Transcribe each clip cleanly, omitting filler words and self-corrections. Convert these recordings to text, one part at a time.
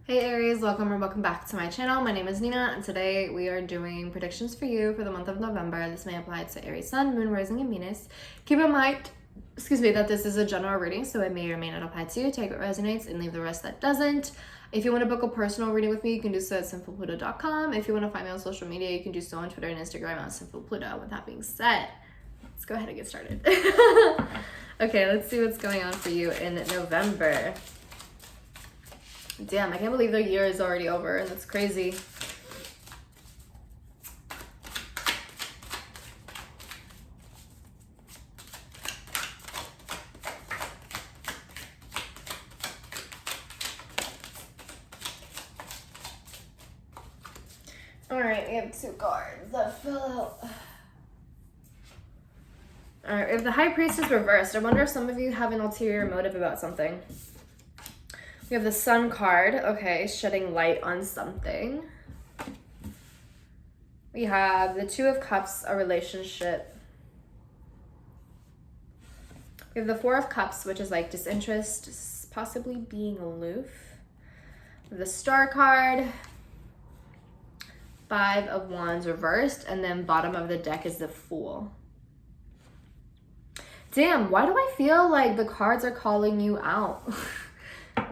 Hey Aries, welcome or welcome back to my channel. My name is Nina and today we are doing predictions for you for the month of November. This may apply to Aries Sun, Moon, Rising, and Venus. Keep in mind, that this is a general reading, so it may or may not apply to you. Take what resonates and leave the rest that doesn't. If you want to book a personal reading with me, you can do so at Sinfulpluto.com. If you want to find me on social media, you can do so on Twitter and Instagram at Sinfulpluto. With that being said, let's go ahead and get started. Okay, let's see what's going on for you in November. Damn, I can't believe the year is already over, and that's crazy. Alright, we have two cards that fell out. Alright, we have the High Priestess reversed. I wonder if some of you have an ulterior motive about something. We have the Sun card, okay, shedding light on something. We have the Two of Cups, a relationship. We have the Four of Cups, which is like disinterest, possibly being aloof. We have the Star card, Five of Wands reversed, and then bottom of the deck is the Fool. Damn, why do I feel like the cards are calling you out?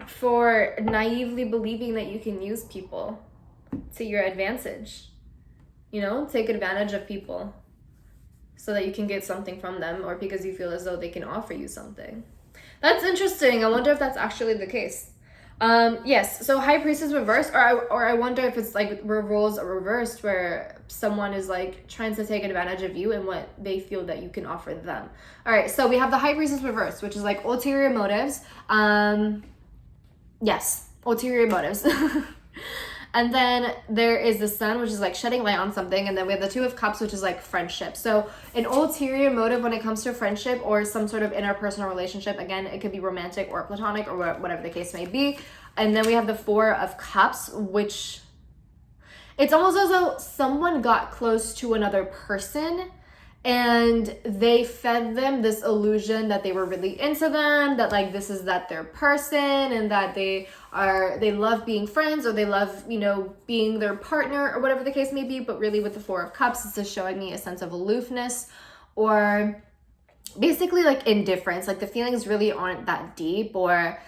For naively believing that you can use people to your advantage. You know, take advantage of people so that you can get something from them, or because you feel as though they can offer you something. That's interesting. I wonder if that's actually the case. Yes, so High Priestess reversed, or I wonder if it's like roles are reversed where someone is like trying to take advantage of you and what they feel that you can offer them. All right, so we have the High Priestess reversed, which is like ulterior motives. Yes, ulterior motives. And then there is the Sun, which is like shedding light on something. And then we have the Two of Cups, which is like friendship. So an ulterior motive when it comes to friendship or some sort of interpersonal relationship. Again, it could be romantic or platonic or whatever the case may be. And then we have the Four of Cups, which it's almost as though someone got close to another person and they fed them this illusion that they were really into them, that like this is that their person, and that they love being friends, or they love, you know, being their partner, or whatever the case may be. But really with the Four of Cups, it's just showing me a sense of aloofness, or basically like indifference, like the feelings really aren't that deep, or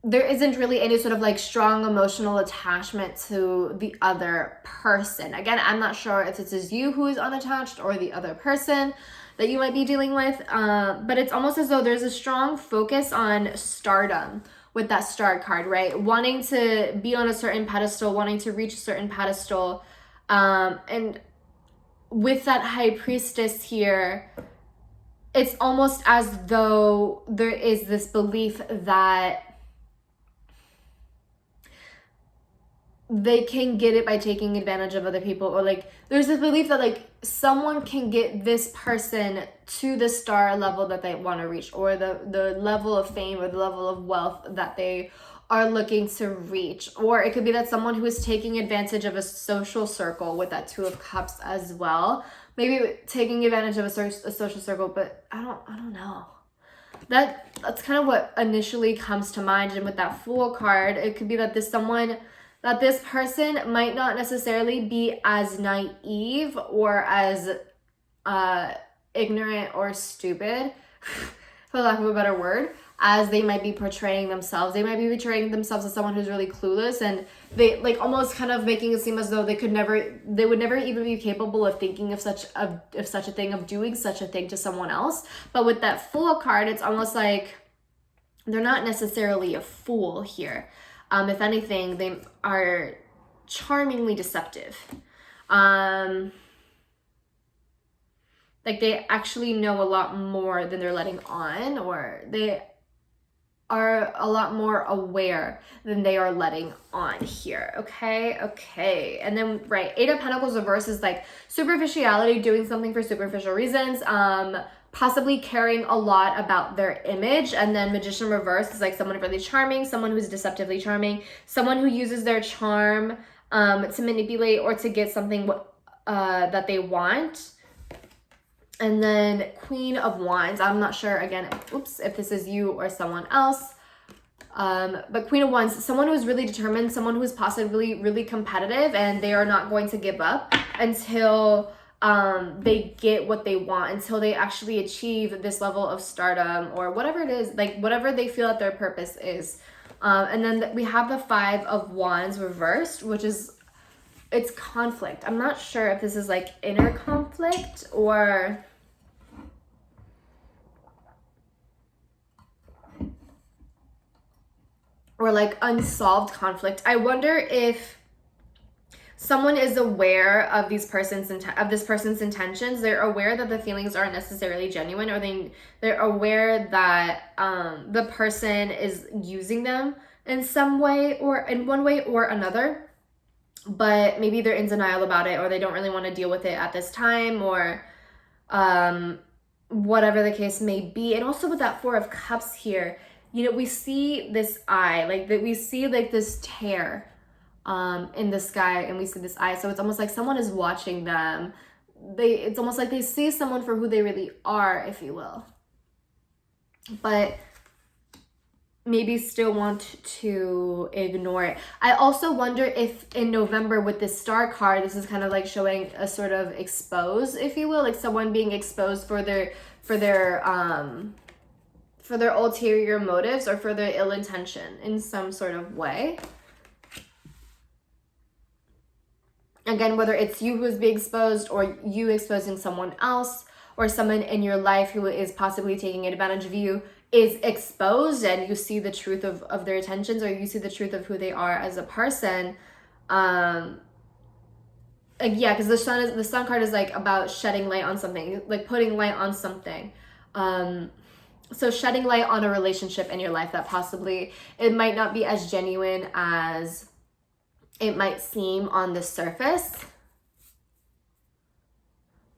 there isn't really any sort of like strong emotional attachment to the other person. Again, I'm not sure if this is you who is unattached or the other person that you might be dealing with, but it's almost as though there's a strong focus on stardom with that Star card, right? Wanting to be on a certain pedestal, wanting to reach a certain pedestal, and with that High Priestess here, it's almost as though there is this belief that they can get it by taking advantage of other people, or like there's this belief that like someone can get this person to the star level that they want to reach, or the level of fame or the level of wealth that they are looking to reach. Or it could be that someone who is taking advantage of a social circle with that Two of Cups as well, maybe taking advantage of a social circle, but I don't know. That's kind of what initially comes to mind. And with that Fool card, it could be that this person might not necessarily be as naive or as ignorant or stupid, for lack of a better word, as they might be portraying themselves. They might be portraying themselves as someone who's really clueless, and they like almost kind of making it seem as though they would never even be capable of thinking of such a thing, of doing such a thing to someone else. But with that Fool card, it's almost like they're not necessarily a fool here. If anything, they are charmingly deceptive. Like they actually know a lot more than they're letting on, or they are a lot more aware than they are letting on here. Okay. And then, right, Eight of Pentacles reverse is like superficiality, doing something for superficial reasons, possibly caring a lot about their image. And then Magician reverse is like someone really charming, someone who's deceptively charming, someone who uses their charm to manipulate or to get something that they want. And then Queen of Wands. I'm not sure, again, if this is you or someone else. But Queen of Wands, someone who's really determined, someone who's possibly really competitive, and they are not going to give up until they get what they want, until they actually achieve this level of stardom or whatever it is, like whatever they feel that their purpose is. And then we have the Five of Wands reversed, which is, it's conflict. I'm not sure if this is like inner conflict or like unsolved conflict. I wonder if someone is aware of this person's intentions. They're aware that the feelings aren't necessarily genuine, or they're aware that the person is using them in some way, or in one way or another, but maybe they're in denial about it, or they don't really want to deal with it at this time, or whatever the case may be. And also with that Four of Cups here, you know, we see this eye, like that, we see like this tear in the sky, and we see this eye. So it's almost like someone is watching them. It's almost like they see someone for who they really are, if you will, but maybe still want to ignore it. I also wonder if in November with this Star card, this is kind of like showing a sort of expose, if you will, like someone being exposed for their ulterior motives, or for their ill intention in some sort of way. Again, whether it's you who's being exposed, or you exposing someone else, or someone in your life who is possibly taking advantage of you is exposed, and you see the truth of their intentions, or you see the truth of who they are as a person. Yeah, because the sun card is like about shedding light on something, like putting light on something. So shedding light on a relationship in your life that possibly, it might not be as genuine as it might seem on the surface.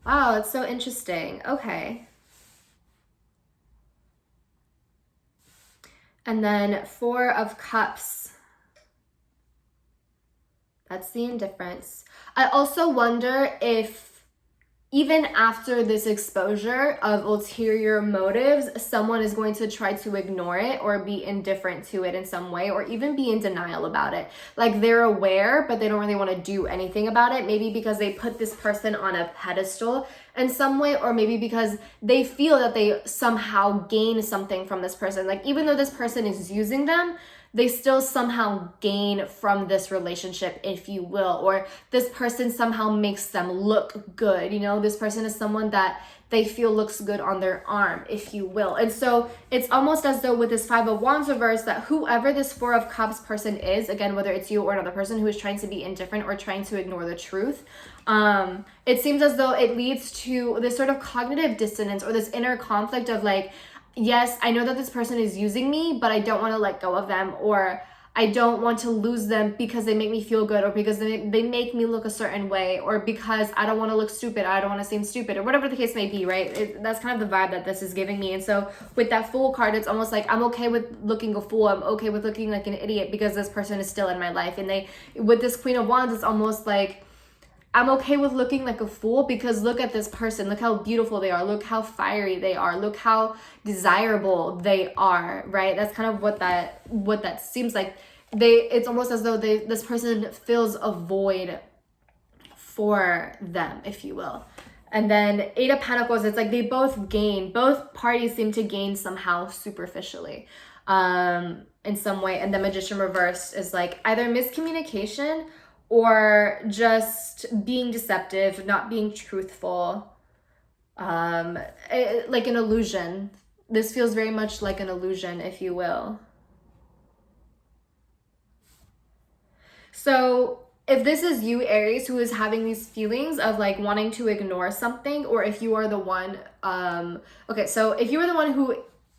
Wow, it's so interesting. Okay. And then Four of Cups. That's the indifference. I also wonder if even after this exposure of ulterior motives, someone is going to try to ignore it, or be indifferent to it in some way, or even be in denial about it. Like they're aware, but they don't really want to do anything about it. Maybe because they put this person on a pedestal in some way, or maybe because they feel that they somehow gain something from this person. Like even though this person is using them, they still somehow gain from this relationship, if you will, or this person somehow makes them look good. You know, this person is someone that they feel looks good on their arm, if you will. And so it's almost as though with this Five of Wands reverse, that whoever this Four of Cups person is, again, whether it's you or another person who is trying to be indifferent or trying to ignore the truth, it seems as though it leads to this sort of cognitive dissonance, or this inner conflict of like, yes, I know that this person is using me, but I don't want to let go of them, or I don't want to lose them because they make me feel good, or because they make me look a certain way, or because I don't want to look stupid, I don't want to seem stupid, or whatever the case may be, right? That's kind of the vibe that this is giving me. And so with that Fool card, it's almost like I'm okay with looking a fool, I'm okay with looking like an idiot, because this person is still in my life. And with this Queen of Wands, it's almost like I'm okay with looking like a fool, because look at this person, look how beautiful they are, look how fiery they are, look how desirable they are, right? That's kind of what that seems like. It's almost as though this person fills a void for them, if you will. And then Eight of Pentacles, it's like they both parties seem to gain somehow superficially, in some way. And the Magician reversed is like either miscommunication, or just being deceptive, not being truthful, like an illusion. This feels very much like an illusion, if you will. So if this is you, Aries, who is having these feelings of like wanting to ignore something, or if you are the one, okay, so if you are the one who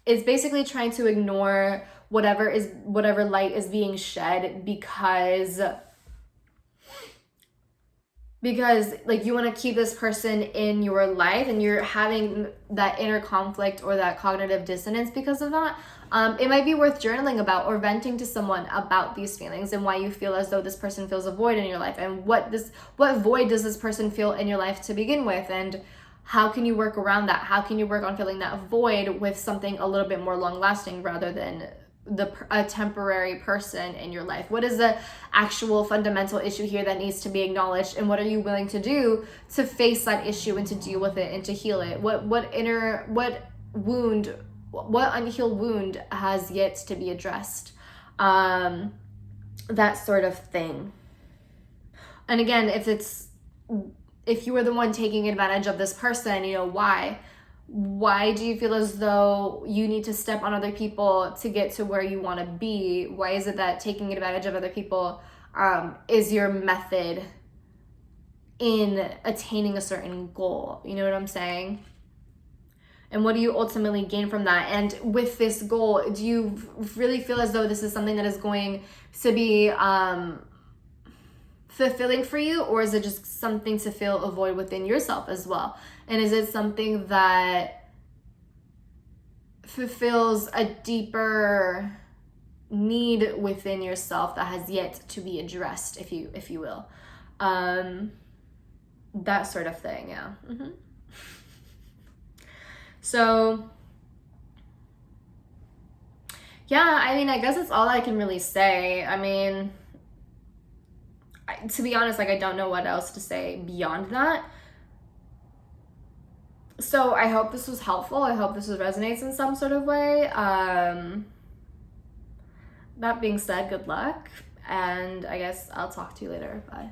is basically trying to ignore whatever light is being shed, because like you want to keep this person in your life, and you're having that inner conflict or that cognitive dissonance because of that, it might be worth journaling about, or venting to someone about these feelings, and why you feel as though this person fills a void in your life, and what void does this person fill in your life to begin with, and how can you work around that? How can you work on filling that void with something a little bit more long lasting, rather than a temporary person in your life? What is the actual fundamental issue here that needs to be acknowledged, and what are you willing to do to face that issue and to deal with it and to heal it? What unhealed wound has yet to be addressed? That sort of thing. And again, if you were the one taking advantage of this person, you know, why do you feel as though you need to step on other people to get to where you want to be? Why is it that taking advantage of other people is your method in attaining a certain goal? You know what I'm saying? And what do you ultimately gain from that? And with this goal, do you really feel as though this is something that is going to be fulfilling for you, or is it just something to fill a void within yourself as well? And is it something that fulfills a deeper need within yourself that has yet to be addressed, if you will? That sort of thing, yeah. So, yeah, I mean, I guess that's all I can really say. I mean, to be honest, like, I don't know what else to say beyond that. So I hope this was helpful. I hope this resonates in some sort of way. That being said, good luck. And I guess I'll talk to you later. Bye.